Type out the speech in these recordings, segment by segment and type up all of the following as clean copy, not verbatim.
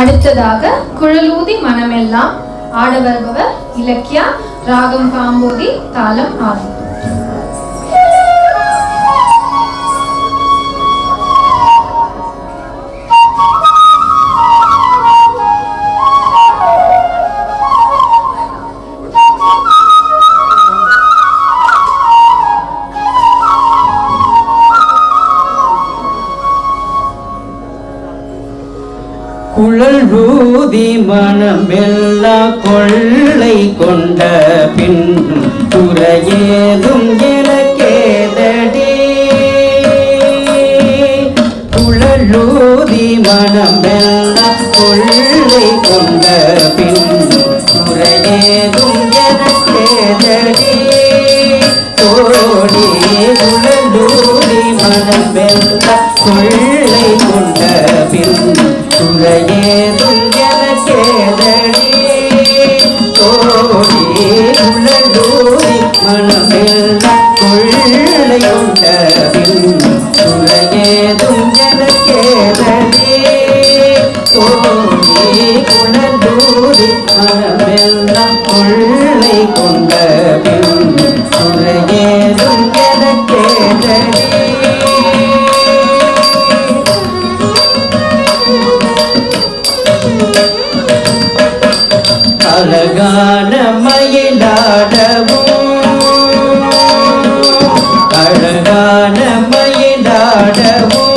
அடுத்ததாக குழலூதி மனமெல்லாம் ஆட வருபவர் இலக்கியா. ராகம் காம்போதி, தாளம் ஆதி. குழல் ஊதி மனமெல்லாம் கொள்ளை கொண்ட பின்னும் துறையேதும் எனக்கேதடி. குழலூதி மனமெல்லாம் கொள்ளை கொண்ட பின்னும் துறையேதும் எனக்கேதடி. தோழி குழலூதி மனமெல்லாம் கொள்ளை கொண்ட பின்னும் துறையேதும் எனக்கேதடி. தோழி குழலூதி மனமெல்லாம் கொள்ளை கொண்ட பின்னும் துறையேதும் எனக்கேதடி. தோழி குழலூதி மனமெல்லாம் கொள்ளை கொண்ட பின்னும் துறையேதும் எனக்கேதடி. அழகான மயிலாடவும் அழகான மயிலாடவும்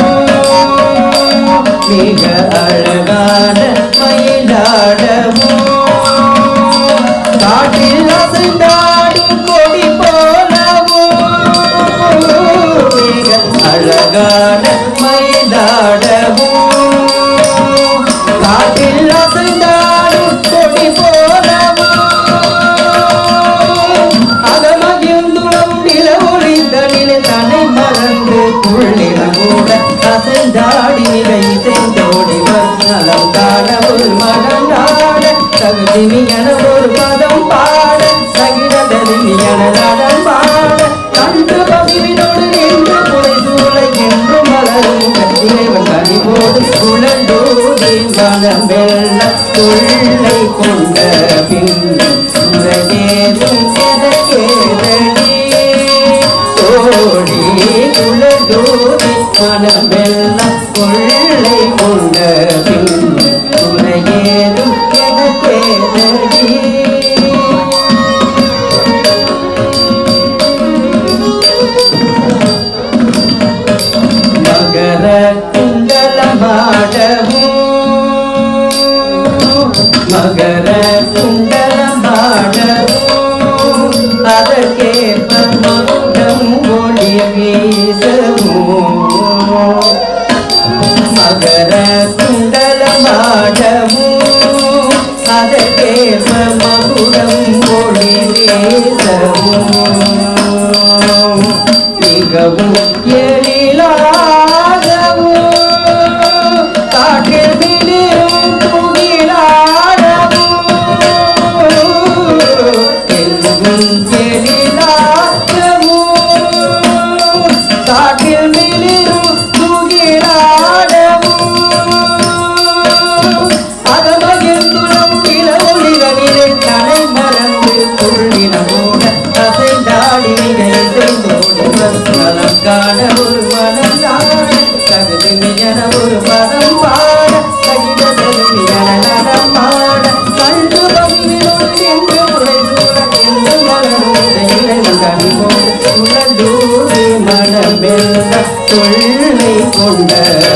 மிக அழகான மயிலாடவும் காட்டில் அசைந்தாடும் கொடி போலவும் மிக அழகான மயிலாடவும் காட்டில் அசைந்தாடும் கொடி அசைந்தாடி நிலை செய்தோடி நலம் காண ஒரு மனம் நாட தகுதியான ஒரு பதம் பாட தகிடதென நடம் பாட கண்டு பகிரினோடு நின்று குறை சூளை என்று மலரும் இறைவன் கனிவோடு குழலூதி மனமெல்ல கொள்ளை கொண்ட பின்னும் துறையேதும் எனக்கேதடி. தோழி குழலூதி மனமெல்லாம் கொள்ளை கொண்ட பின்னும் துறையேதும் எனக்கேதடி. மகர குண்டலமாடவும் மகர குண்டலமாடவும் அதற்கேற்ப மகுடம் ஒளி வீசவும் மகர குண்டலமாடவும் அதற்கேற்ப மகுடம் ஒளி வீசவும் மிகவும் எழிலாகவும் காற்றில் விழும் துகிலாடவும் எங்கும் எழிலாகவும் காற்றில் விழும் துகிலாடவும் அகமகிழ்ந்துளம் இள ஒளிகளிலே தலை மறந்து துள்ளினமோட அசைந்தாடி நிகை செய்தோடு நலம் காண ஒரு மனம் நாட தகுதியான ஒரு பதம் பாட தகிடதென நடம் பாட கண்டு பகிரினோடு என்று உரை சூழ என்று மலரும் இறைவன் கனிவோடு குழலூதி மனமெல்லாம் கொள்ளை கொண்ட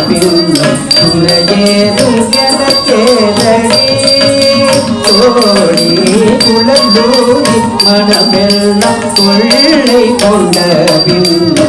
பின்னும் துறையேதும் எனக்கேதடி. தோழி குழலூதி மனமெல்லாம் கொள்ளை கொண்ட பின்னும்